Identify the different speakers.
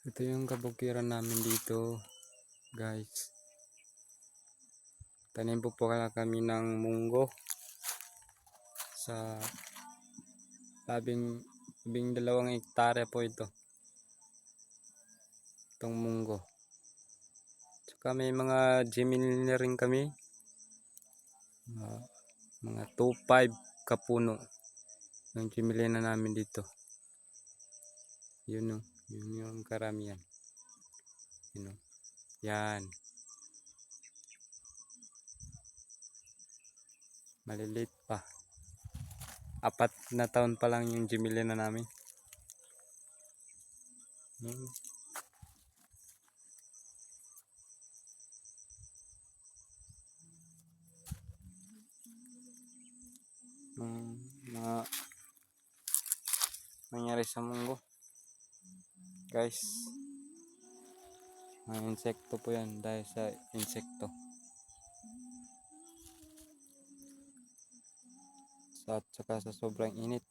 Speaker 1: Ito yung kabukiran namin dito, guys. Tanim po kami ng munggo sa labing 2 hektarya po ito. Itong munggo. Tsaka may mga Gemini na rin kami. Mga 2.5 kapuno ng Gemini na namin dito. Yun yung karamihan. Yun. Yan. Maliliit pa. 4 na taon pa lang yung Gemini na namin. Mga nangyari sa munggo, guys, mga insekto po yan, dahil sa insekto at saka sa sobrang init.